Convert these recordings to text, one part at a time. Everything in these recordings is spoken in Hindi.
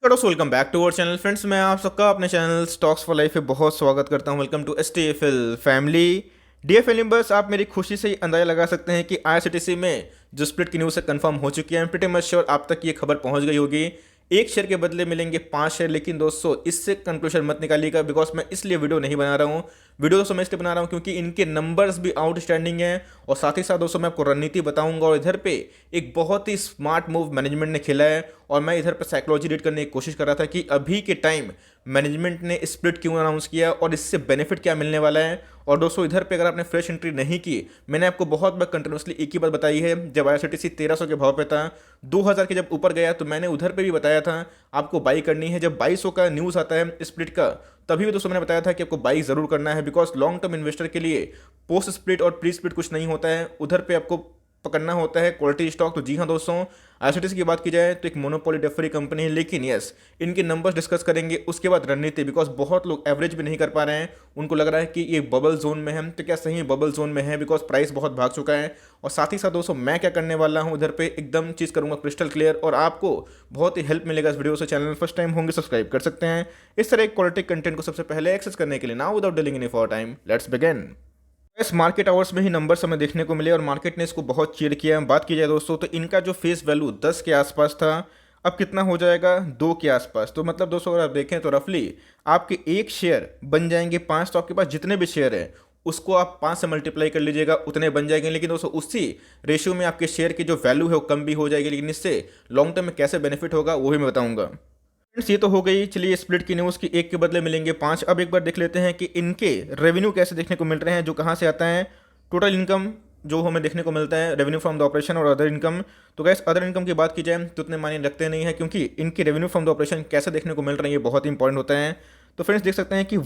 Hello welcome back to our channel friends. मैं आप सबका अपने चैनल स्टॉक्स फॉर लाइफ पे बहुत स्वागत करता हूं। Welcome to STFL family. DFL बस आप मेरी खुशी से ही अंदाजा लगा सकते हैं कि IRCTC में जो स्प्लिट की न्यूज़ है कंफर्म हो चुकी है। प्रीटी मच श्योर आप तक ये खबर पहुंच गई होगी। एक शेयर के बदले मिलेंगे 5 शेयर, लेकिन दोस्तों इससे कंक्लूजन मत निकालिएगा, बिकॉज मैं इसलिए वीडियो नहीं बना रहा हूँ। वीडियो दोस्तों मैं इसलिए बना रहा हूँ क्योंकि इनके नंबर्स भी आउटस्टैंडिंग हैं, और साथ ही साथ दोस्तों मैं आपको रणनीति बताऊंगा। और इधर पे एक बहुत ही स्मार्ट मूव मैनेजमेंट ने खेला है, और मैं इधर पे साइकोलॉजी रीड करने की कोशिश कर रहा था कि अभी के टाइम मैनेजमेंट ने स्प्लिट क्यों अनाउंस किया और इससे बेनिफिट क्या मिलने वाला है। और दोस्तों इधर पे अगर आपने फ्रेश एंट्री नहीं की, मैंने आपको बहुत बार कंटिन्यूसली एक ही बात बताई है। जब IRCTC 1300 के भाव पे था, 2000 के जब ऊपर गया, तो मैंने उधर पे भी बताया था आपको बाई करनी है। जब 2200 का न्यूज़ आता है स्प्लिट का, तभी भी दोस्तों मैंने बताया था कि आपको बाई जरूर करना है, बिकॉज लॉन्ग टर्म इन्वेस्टर के लिए पोस्ट स्प्लिट और प्री स्प्लिट कुछ नहीं होता है। उधर पे आपको पकड़ना होता है क्वालिटी स्टॉक। तो जी हाँ दोस्तों, IRCTC की बात की जाए तो एक मोनोपोली डेट फ्री कंपनी है, लेकिन यस इनके नंबर्स डिस्कस करेंगे, उसके बाद रणनीति। बिकॉज बहुत लोग एवरेज भी नहीं कर पा रहे हैं, उनको लग रहा है कि ये बबल जोन में है। तो क्या सही है बबल जोन में है, बिकॉज प्राइस बहुत भाग चुका है। और साथ ही साथ दोस्तों मैं क्या करने वाला हूँ उधर पे एकदम चीज़ करूंगा क्रिस्टल क्लियर, और आपको बहुत ही हेल्प मिलेगा इस वीडियो से। चैनल में फर्स्ट टाइम होंगे सब्सक्राइब कर सकते हैं इस तरह क्वालिटी कंटेंट को सबसे पहले एक्सेस करने के लिए। Now without dealing any for time, let's begin. इस मार्केट आवर्स में ही नंबर्स हमें देखने को मिले और मार्केट ने इसको बहुत चीर किया। बात की जाए दोस्तों तो इनका जो फेस वैल्यू 10 के आसपास था, अब कितना हो जाएगा 2 के आसपास। तो मतलब दोस्तों अगर आप देखें तो रफली आपके एक शेयर बन जाएंगे 5। तो आपके पास जितने भी शेयर हैं उसको आप 5 से मल्टीप्लाई कर लीजिएगा, उतने बन जाएंगे। लेकिन दोस्तों उसी रेशियो में आपके शेयर की जो वैल्यू है वो कम भी हो जाएगी। लेकिन इससे लॉन्ग टर्म में कैसे बेनिफिट होगा वो भी मैं बताऊंगा। फ्रेंड्स ये तो हो गई, चलिए स्प्लिट की न्यूज़ की एक के बदले मिलेंगे 5। अब एक बार देख लेते हैं कि इनके रेवेन्यू कैसे देखने को मिल रहे हैं, जो कहाँ से आता है। टोटल इनकम जो हमें देखने को मिलता है, रेवेन्यू फ्रॉम द ऑपरेशन और अदर इनकम। तो गैस अदर इनकम की बात की जाए तो उतने मायने रखते नहीं है, क्योंकि इनकी रेवेन्यू फ्रॉम द ऑपरेशन कैसे देखने को मिल रहे हैं ये बहुत इंपॉर्टेंट होता है। तो फ्रेंड्स देख सकते हैं कि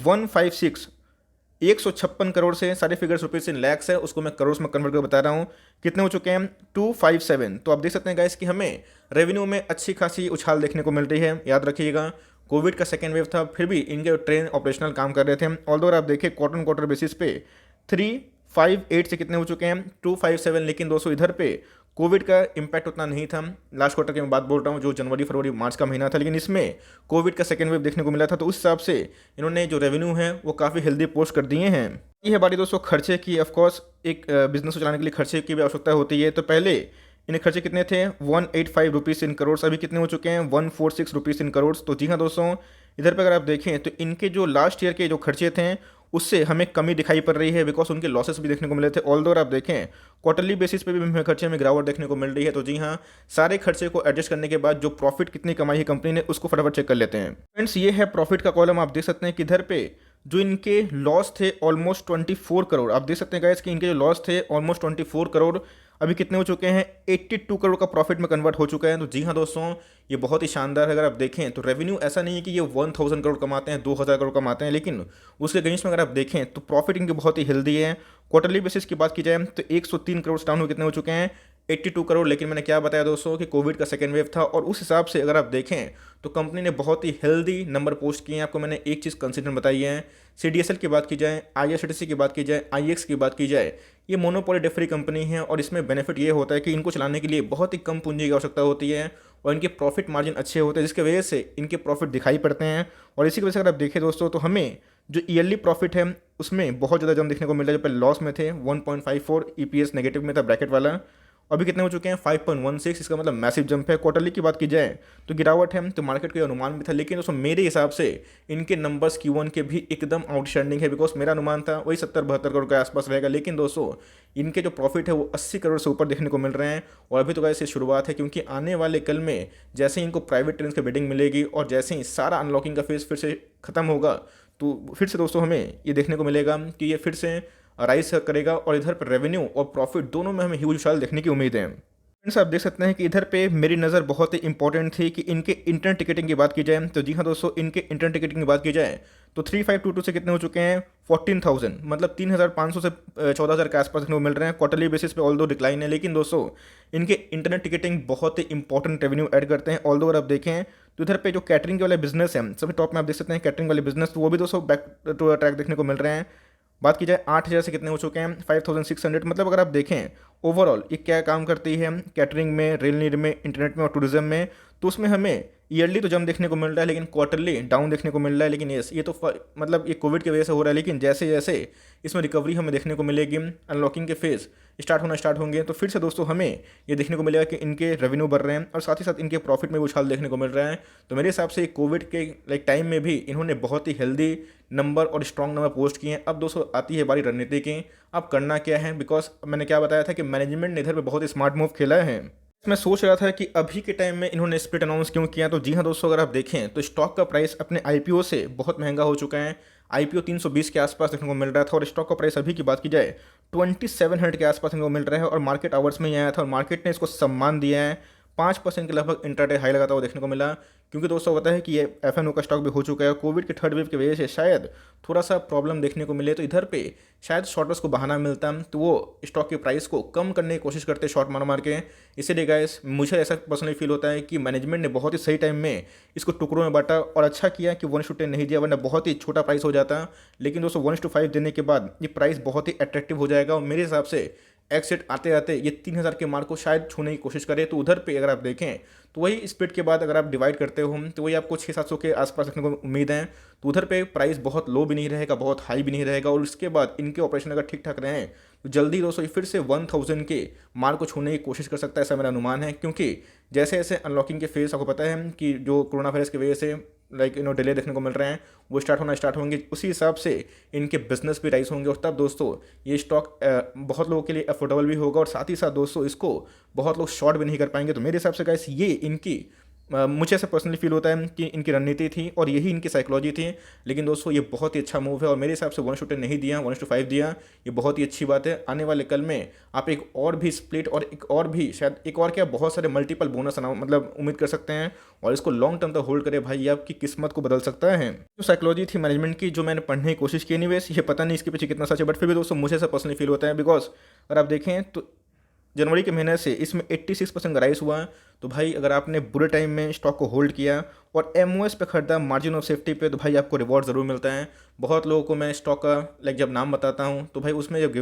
156 करोड़ से, सारे फिगर्स रुपीज इन लैक्स है, उसको मैं करोड़ में कन्वर्ट कर बता रहा हूँ कितने हो चुके हैं 257। तो आप देख सकते हैं गाइस कि हमें रेवेन्यू में अच्छी खासी उछाल देखने को मिल रही है। याद रखिएगा कोविड का सेकेंड वेव था, फिर भी इनके ट्रेन ऑपरेशनल काम कर रहे थे। ऑल्दो आप देखिए क्वार्टर क्वार्टर बेसिस पे 358 से कितने हो चुके हैं 257। लेकिन दोस्तों इधर पे कोविड का इम्पैक्ट उतना नहीं था। लास्ट क्वार्टर की मैं बात बोल रहा हूँ जो जनवरी फरवरी मार्च का महीना था, लेकिन इसमें कोविड का सेकेंड वेव देखने को मिला था। तो उस हिसाब से इन्होंने जो रेवेन्यू है वो काफ़ी हेल्दी पोस्ट कर दिए हैं। ये है बारी दोस्तों खर्चे की। ऑफकोर्स एक बिजनेस को चलाने के लिए खर्चे की भी आवश्यकता होती है। तो पहले इन्हें खर्चे कितने थे 185 रुपीज़ इन करोड़, अभी कितने हो चुके हैं 146 रुपीज़ इन करोड़। तो जी हाँ दोस्तों, इधर पर अगर आप देखें तो इनके जो लास्ट ईयर के जो खर्चे थे उससे हमें कमी दिखाई पड़ रही है, बिकॉज उनके लॉसेस भी देखने को मिले थे। ऑल्दो आप देखें क्वार्टरली बेसिस पे भी हमें खर्चे में गिरावट देखने को मिल रही है। तो जी हाँ, सारे खर्चे को एडजस्ट करने के बाद जो प्रॉफिट कितनी कमाई है कंपनी ने उसको फटाफट चेक कर लेते हैं। फ्रेंड्स ये है प्रॉफिट का कॉलम। आप देख सकते हैं कि इधर पे जो इनके लॉस थे ऑलमोस्ट 24 करोड़। आप देख सकते हैं गाइस कि इनके जो लॉस थे ऑलमोस्ट 24 करोड़, अभी कितने हो चुके हैं 82 करोड़ का प्रॉफिट में कन्वर्ट हो चुका है। तो जी हाँ दोस्तों, ये बहुत ही शानदार है। अगर आप देखें तो रेवेन्यू ऐसा नहीं है कि ये 1000 करोड़ कमाते हैं 2000 करोड़ कमाते हैं, लेकिन उसके अगेंस्ट में अगर आप देखें तो प्रॉफिट इनकी बहुत ही हेल्दी है। क्वार्टरली बेसिस की बात की जाए तो 103 करोड़ डाउन हो कितने हो चुके हैं 82 करोड़। लेकिन मैंने क्या बताया दोस्तों कि कोविड का सेकेंड वेव था, और उस हिसाब से अगर आप देखें तो कंपनी ने बहुत ही हेल्दी नंबर पोस्ट किए हैं। आपको मैंने एक चीज़ कंसिडर बताई है, CDSL की बात की जाए, IRCTC की बात की जाए, IEX की बात की जाए, ये मोनोपोली डेट फ्री कंपनी है। और इसमें बेनिफिट ये होता है कि इनको चलाने के लिए बहुत ही कम पूंजी की आवश्यकता होती है, और इनके प्रॉफिट मार्जिन अच्छे होते हैं, जिसकी वजह से इनके प्रॉफिट दिखाई पड़ते हैं। और इसी की वजह से अगर आप देखें दोस्तों तो हमें जो ईयरली प्रॉफिट है उसमें बहुत ज़्यादा जम देखने को मिल रहा है। जो पहले लॉस में थे 1.54, EPS नेगेटिव में था ब्रैकेट वाला, अभी कितने हो चुके हैं 5.16। इसका मतलब मैसिव जंप है। क्वार्टरली की बात की जाए तो गिरावट है, तो मार्केट को अनुमान भी था, लेकिन दोस्तों मेरे हिसाब से इनके नंबर्स Q1 के भी एकदम आउटस्टैंडिंग है। बिकॉज मेरा अनुमान था वही 70-72 करोड़ के आसपास रहेगा, लेकिन दोस्तों इनके जो प्रॉफिट है वो 80 करोड़ से ऊपर देखने को मिल रहे हैं। और अभी तो वैसे शुरुआत है, क्योंकि आने वाले कल में जैसे ही इनको प्राइवेट ट्रेन की बिडिंग मिलेगी और जैसे ही सारा अनलॉकिंग का फेज फिर से खत्म होगा, तो फिर से दोस्तों हमें ये देखने को मिलेगा कि ये फिर से राइज करेगा, और इधर पर रेवेन्यू और प्रॉफिट दोनों में हमें ह्यूज उछाल देखने की उम्मीद है। फ्रेंड्स आप देख सकते हैं कि इधर पे मेरी नज़र बहुत ही इंपॉर्टेंट थी कि इनके इंटरनेट टिकटिंग की बात की जाए। तो जी हाँ दोस्तों, इनके इंटरनेट टिकटिंग की बात की जाए तो 3522 से कितने हो चुके हैं 14,000, मतलब 3,500 से 14,000 के आसपास देखने को मिल रहे हैं क्वार्टरली बेसिस पे। ऑल दो डिक्लाइन है, लेकिन दोस्तों इनके इंटरनेट टिकटिंग बहुत ही इंपॉर्टेंट रेवेन्यू ऐड करते हैं। ऑल दो अगर आप देखें तो इधर पे जो कैटरिंग वाले बिजनेस है सबसे टॉप में आप देख सकते हैं कैटरिंग वाले बिजनेस, तो वो भी दोस्तों बैक टू ट्रैक देखने को मिल रहे हैं। बात की जाए 8,000 से कितने हो चुके हैं 5,600। मतलब अगर आप देखें ओवरऑल ये क्या काम करती है कैटरिंग में, रेल नीड में, इंटरनेट में और टूरिज्म में, तो उसमें हमें ईयरली तो जंप देखने को मिल रहा है, लेकिन क्वार्टरली डाउन देखने को मिल रहा है। लेकिन ये तो मतलब ये कोविड की वजह से हो रहा है, लेकिन जैसे जैसे इसमें रिकवरी हमें देखने को मिलेगी, अनलॉकिंग के फेज़ स्टार्ट होंगे, तो फिर से दोस्तों हमें ये देखने को मिलेगा कि इनके रेवेन्यू बढ़ रहे हैं और साथ ही साथ इनके प्रॉफिट में भी उछाल देखने को मिल रहा है। तो मेरे हिसाब से कोविड के टाइम में भी इन्होंने बहुत ही हेल्दी नंबर और स्ट्रॉन्ग नंबर पोस्ट किए हैं। अब दोस्तों आती है बारी रणनीति की, अब करना क्या है, बिकॉज मैंने क्या बताया था कि मैनेजमेंट ने इधर पे बहुत ही स्मार्ट मूव खेला है। मैं सोच रहा था कि अभी के टाइम में इन्होंने स्प्लिट अनाउंस क्यों किया, तो जी हाँ दोस्तों, अगर आप देखें तो स्टॉक का प्राइस अपने आईपीओ से बहुत महंगा हो चुका है। आईपीओ 320 के आसपास देखने को मिल रहा था और स्टॉक का प्राइस अभी की बात की जाए 2700 के आसपास देखने को मिल रहा है और मार्केट आवर्स में ही आया था और मार्केट ने इसको सम्मान दिया है। 5% के लगभग इंट्राडे हाई लगाता हुआ देखने को मिला, क्योंकि दोस्तों पता है कि ये एफएनओ का स्टॉक भी हो चुका है और कोविड के थर्ड वेव की वजह से शायद थोड़ा सा प्रॉब्लम देखने को मिले, तो इधर पे शायद शॉर्टर्स को बहाना मिलता तो वो स्टॉक के प्राइस को कम करने की कोशिश करते शॉर्ट मार के। इसीलिए गाइस मुझे ऐसा पर्सनली फील होता है कि मैनेजमेंट ने बहुत ही सही टाइम में इसको टुकड़ों में बांटा और अच्छा किया कि 1:10 नहीं दिया, वरना बहुत ही छोटा प्राइस हो जाता। लेकिन दोस्तों 1:5 देने के बाद ये प्राइस बहुत ही अट्रैक्टिव हो जाएगा और मेरे हिसाब से एक्सिट आते आते ये 3000 के मार्क को शायद छूने की कोशिश करे। तो उधर पे अगर आप देखें तो वही स्प्लिट के बाद अगर आप डिवाइड करते हो तो वही आपको 600-700 के आसपास रखने को उम्मीद है। तो उधर पे प्राइस बहुत लो भी नहीं रहेगा, बहुत हाई भी नहीं रहेगा और उसके बाद इनके ऑपरेशन अगर ठीक ठाक रहें तो जल्दी दोस्तों ये फिर से 1000 के मार्क को छूने की कोशिश कर सकता है, ऐसा मेरा अनुमान है। क्योंकि जैसे जैसे अनलॉकिंग के फेज आपको पता है कि जो कोरोना वायरस की वजह से डिले देखने को मिल रहे हैं, वो स्टार्ट होंगे, उसी हिसाब से इनके बिजनेस भी राइज होंगे और तब दोस्तों ये स्टॉक बहुत लोगों के लिए अफोर्डेबल भी होगा और साथ ही साथ दोस्तों इसको बहुत लोग शॉर्ट भी नहीं कर पाएंगे। तो मेरे हिसाब से गाइस ये इनकी मुझे ऐसा पर्सनली फील होता है कि इनकी रणनीति थी और यही इनकी साइकोलॉजी थी। लेकिन दोस्तों ये बहुत ही अच्छा मूव है और मेरे हिसाब से 1:10 नहीं दिया, 1:5 दिया, ये बहुत ही अच्छी बात है। आने वाले कल में आप एक और भी स्प्लिट और एक और भी शायद एक और क्या बहुत सारे मल्टीपल बोनस मतलब उम्मीद कर सकते हैं और इसको लॉन्ग टर्म तक होल्ड करे भाई, ये आपकी किस्मत को बदल सकता है। जो साइकोलॉजी थी मैनेजमेंट की, जो मैंने पढ़ने की कोशिश की, एनीवेज ये पता नहीं इसके पीछे कितना सच है, बट फिर भी दोस्तों मुझे ऐसा पर्सनली फील होता है। बिकॉज अगर आप देखें तो जनवरी के महीने से इसमें 86% का राइस हुआ। तो भाई अगर आपने बुरे टाइम में स्टॉक को होल्ड किया और एमओएस पे खरीदा मार्जिन ऑफ सेफ्टी पे, तो भाई आपको रिवॉर्ड ज़रूर मिलता है। बहुत लोगों को मैं स्टॉक का जब नाम बताता हूँ तो भाई उसमें जब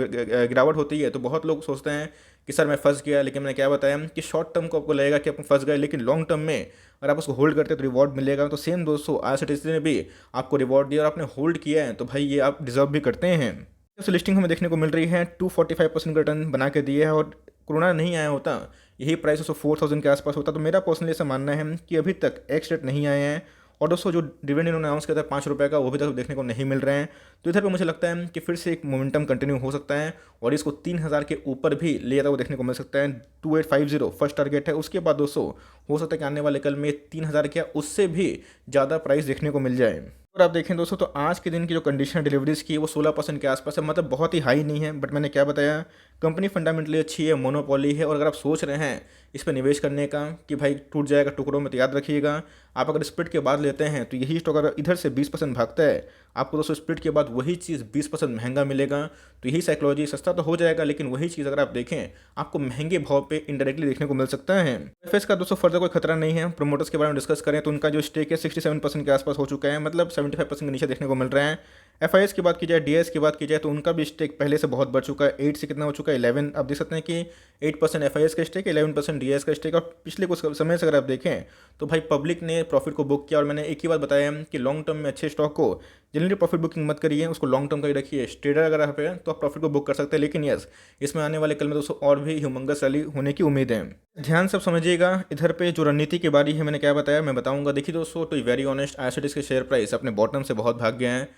गिरावट होती है तो बहुत लोग सोचते हैं कि सर मैं फंस गया, लेकिन मैंने क्या बताया कि शॉर्ट टर्म को आपको लगेगा कि आप फंस गए, लेकिन लॉन्ग टर्म में अगर आप उसको होल्ड करते हैं तो रिवॉर्ड मिलेगा। तो सेम दोस्तों IRCTC ने भी आपको रिवॉर्ड दिया और आपने होल्ड किया है तो भाई ये आप डिजर्व भी करते हैं। तो लिस्टिंग हमें देखने को मिल रही है 245% का रिटर्न बना के दिए है और कोरोना नहीं आया होता यही प्राइस उसको 4000 के आसपास होता। तो मेरा पर्सनली ऐसा मानना है कि अभी तक एक्स रेट नहीं आए हैं और दोस्तों जो डिविडेंड इन्होंने अनाउंस किया था 5 रुपये का, वो भी तक देखने को नहीं मिल रहे हैं। तो इधर पे मुझे लगता है कि फिर से एक मोमेंटम कंटिन्यू हो सकता है और इसको 3000 के ऊपर भी ले जाता हुआ देखने को मिल सकता है। 2850 फर्स्ट टारगेट है, उसके बाद दोस्तों हो सकता है कि आने वाले कल में 3000 क्या उससे भी ज़्यादा प्राइस देखने को मिल जाए। और आप देखें दोस्तों तो आज के दिन की जो कंडीशन डिलीवरीज की वो 16% के आसपास है, मतलब बहुत ही हाई नहीं है। बट मैंने क्या बताया, कंपनी फंडामेंटली अच्छी है, मोनोपोली है और अगर आप सोच रहे हैं इस पर निवेश करने का कि भाई टूट जाएगा टुकड़ों में, तो याद रखिएगा आप अगर स्प्लिट के बाद लेते हैं तो यही स्टॉक अगर इधर से 20% भागता है, आपको दोस्तों स्प्लिट के बाद वही चीज़ 20% महंगा मिलेगा। तो यही साइकोलॉजी, सस्ता तो हो जाएगा लेकिन वही चीज़ अगर आप देखें आपको महंगे भाव पे इनडायरेक्टली देखने को मिल सकता है। एफएस का दोस्तों फर्दर कोई खतरा नहीं है। प्रोमोटर्स के बारे में डिस्कस करें तो उनका जो स्टेक है 67% के आसपास हो चुका है, मतलब 75% के नीचे देखने को मिल रहा है। एफआईएस की बात की जाए, डीएस की बात की जाए तो उनका भी स्टेक पहले से बहुत बढ़ चुका है, 8 से कितना हो चुका है 11। आप देख सकते हैं कि 8% एफआईएस का स्टेक, 11% डीएस का स्टेक। और पिछले कुछ समय से अगर आप देखें तो भाई पब्लिक ने प्रॉफिट को बुक किया और मैंने एक ही बात बताया कि लॉन्ग टर्म में अच्छे स्टॉक को जनरली प्रॉफिट बुकिंग मत करिए, उसको लॉन्ग टर्म का ही रखिए। ट्रेडर अगर आप है तो आप प्रॉफिट को बुक कर सकते हैं, लेकिन यस इसमें आने वाले कल में दोस्तों और भी ह्यूमंगस रैली होने की उम्मीद है। ध्यान सब समझिएगा। इधर पे जो रणनीति की बारी है मैंने क्या बताया मैं बताऊंगा। देखिए दोस्तों टू वेरी ऑनेस्ट, IRCTC के शेयर प्राइस अपने बॉटम से बहुत भाग गए हैं।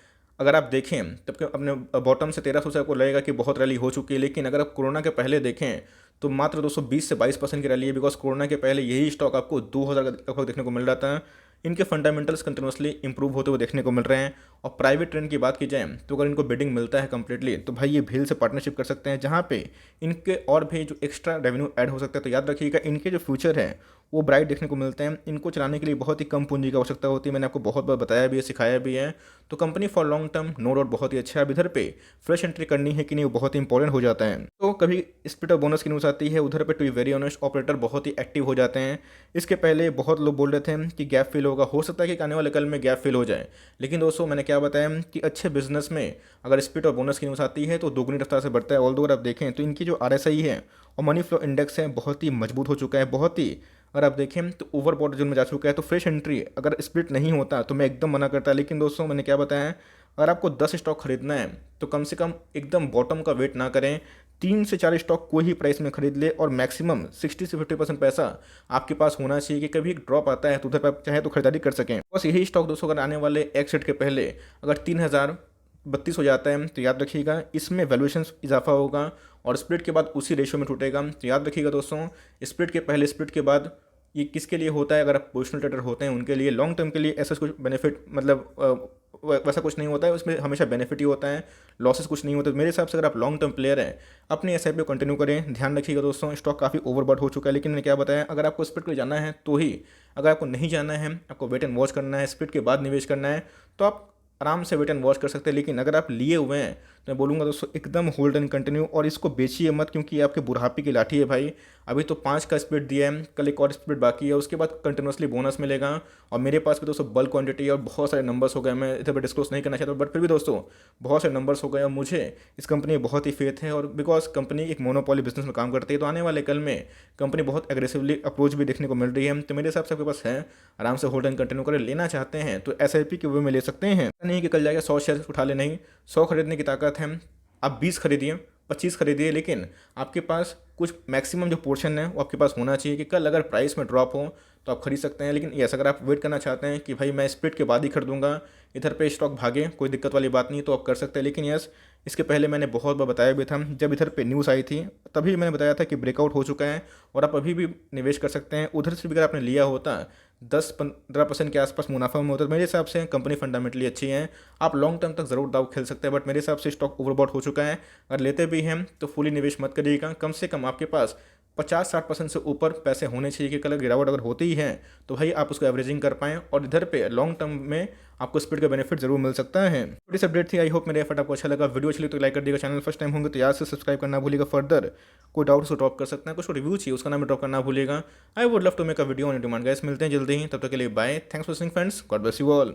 अगर आप देखें तब अपने बॉटम से 1300 से आपको लगेगा कि बहुत रैली हो चुकी है, लेकिन अगर आप कोरोना के पहले देखें तो मात्र 220 से 22% की रैली है। बिकॉज कोरोना के पहले यही स्टॉक आपको 2000 का लगभग देखने को मिल रहा था। इनके फंडामेंटल्स कंटिन्यूसली इंप्रूव होते हुए देखने को मिल रहे हैं। और प्राइवेट ट्रेंड की बात की जाए तो अगर इनको बिडिंग मिलता है कंप्लीटली तो भाई ये भील से पार्टनरशिप कर सकते हैं, जहाँ पे इनके और भी जो एक्स्ट्रा रेवेन्यू ऐड हो सकता है। तो याद रखिएगा इनके जो फ्यूचर है वो ब्राइट देखने को मिलते हैं। इनको चलाने के लिए बहुत ही कम पूंजी की आवश्यकता होती है, मैंने आपको बहुत बार बताया भी है, सिखाया भी है। तो company for long term no doubt बहुत ही अच्छा है। अब इधर पे फ्रेश एंट्री करनी है कि नहीं वो बहुत ही इंपॉर्टेंट हो जाता है। तो कभी स्प्लिट और बोनस की न्यूज़ आती है, उधर पे टू वेरी ऑनेस्ट ऑपरेटर बहुत ही एक्टिव हो जाते हैं। इसके पहले बहुत लोग बोल रहे थे कि गैप फिल होगा, हो सकता है कि आने वाले कल में गैप फिल हो जाए, लेकिन दोस्तों मैंने क्या बताया कि अच्छे बिजनेस में अगर स्प्लिट और बोनस की न्यूज़ आती है तो दोगुनी रफ्तार से बढ़ता है। ऑल्दो अगर आप देखें तो इनकी जो RSI है और मनी फ्लो इंडेक्स है बहुत ही मजबूत हो चुका है, बहुत ही अगर आप देखें तो ओवरबॉट जोन में जा चुका है। तो फ्रेश एंट्री अगर स्प्लिट नहीं होता तो मैं एकदम मना करता, लेकिन दोस्तों मैंने क्या बताया, अगर आपको 10 स्टॉक खरीदना है तो कम से कम एकदम बॉटम का वेट ना करें, 3 से 4 स्टॉक कोई ही प्राइस में खरीद ले और मैक्सिमम 60 से 50% पैसा आपके पास होना चाहिए कि कभी एक ड्रॉप आता है तो उधर पर आप चाहे तो खरीदारी कर सकें। बस यही स्टॉक दोस्तों अगर आने वाले एक्सिट के पहले अगर 3032 हो जाता है तो याद रखिएगा इसमें वैल्यूएशन इजाफा होगा और स्प्लिट के बाद उसी रेशियो में टूटेगा। तो याद रखिएगा दोस्तों, स्प्लिट के पहले स्प्लिट के बाद ये किसके लिए होता है, अगर आप पोजिशनल ट्रेडर होते हैं उनके लिए, लॉन्ग टर्म के लिए ऐसा कुछ बेनिफिट मतलब वैसा कुछ नहीं होता है, उसमें हमेशा बेनिफिट ही होता है, लॉसेस कुछ नहीं होते। मेरे हिसाब से अगर आप लॉन्ग टर्म प्लेयर हैं अपनी एसआईपी को कंटिन्यू करें। ध्यान रखिएगा दोस्तों, स्टॉक काफ़ी ओवरबॉट हो चुका है, लेकिन मैंने क्या बताया, अगर आपको स्प्लिट के लिए जाना है तो ही, अगर आपको नहीं जाना है, आपको वेट एंड वॉच करना है, स्प्लिट के बाद निवेश करना है, तो आप आराम से वेट एंड वॉच कर सकते हैं। लेकिन अगर आप लिए हुए हैं तो मैं बोलूँगा दोस्तों एकदम होल्ड एंड कंटिन्यू, और इसको बेचिए मत, क्योंकि ये आपके बुढ़ापे की लाठी है भाई। अभी तो 5 का स्प्लिट दिया है, कल एक और स्प्लिट बाकी है, उसके बाद कंटिन्यूसली बोनस मिलेगा। और मेरे पास भी दोस्तों बल्क क्वांटिटी और बहुत सारे नंबर्स हो गए, मैं इधर पर डिस्क्लोज नहीं करना चाहता, बट फिर भी दोस्तों बहुत सारे नंबर्स हो गए और मुझे इस कंपनी में बहुत ही फेथ है। और बिकॉज कंपनी एक मोनोपोली बिजनेस में काम करती है, तो आने वाले कल में कंपनी बहुत एग्रेसिवली अप्रोच भी देखने को मिल रही है। तो मेरे हिसाब से आपके पास है, आराम से होल्ड एंड कंटिन्यू करें। लेना चाहते हैं तो एसआईपी के वे में ले सकते हैं, नहीं कि कल जाएगा 100 शेयर उठा ले, नहीं, 100 खरीदने की ताकत है। आप 20 खरीदिए, 25 खरीदिए, लेकिन आपके पास कुछ मैक्सिमम जो पोर्शन है वो आपके पास होना चाहिए कि कल अगर प्राइस में ड्रॉप हो तो आप खरीद सकते हैं। लेकिन यस, अगर आप वेट करना चाहते हैं कि भाई मैं स्प्लिट के बाद ही खरीदूंगा, इधर पे स्टॉक भागे, कोई दिक्कत वाली बात नहीं, तो आप कर सकते हैं। लेकिन यस, इसके पहले मैंने बहुत बार बताया भी था, जब इधर पे न्यूज़ आई थी तभी मैंने बताया था कि ब्रेकआउट हो चुका है और आप अभी भी निवेश कर सकते हैं। उधर से भी अगर आपने लिया होता 10-15% के आसपास मुनाफा में होता है, मेरे हिसाब से कंपनी फंडामेंटली अच्छी है, आप लॉन्ग टर्म तक ज़रूर दाव खेल सकते हैं। बट मेरे हिसाब से स्टॉक ओवरबॉट हो चुका है। अगर लेते भी हैं तो फुली निवेश मत करिएगा, कम से कम आपके पास 50-60% से ऊपर पैसे होने चाहिए कि कल गिरावट अगर होती ही है तो भाई आप उसको एवरेजिंग कर पाएँ, और इधर पे लॉन्ग टर्म में आपको स्पीड का बेनिफिट जरूर मिल सकता है। छोटी सी अपडेट थी, आई होप मेरे एफर्ट आपको अच्छा लगा। वीडियो अच्छी लगी तो लाइक कर दिएगा, चैनल फर्स्ट टाइम होंगे तो याद से सब्सक्राइब करना भूलिएगा। फर्दर कोई डाउट उसको ड्रॉप कर सकते हैं, कुछ रिव्यू चाहिए उसका नाम ड्रॉप करना भूलिएगा। I would love to make a video on demand. Guys मिलते हैं जल्दी ही, तब तक के लिए bye, thanks for watching friends, God bless you all.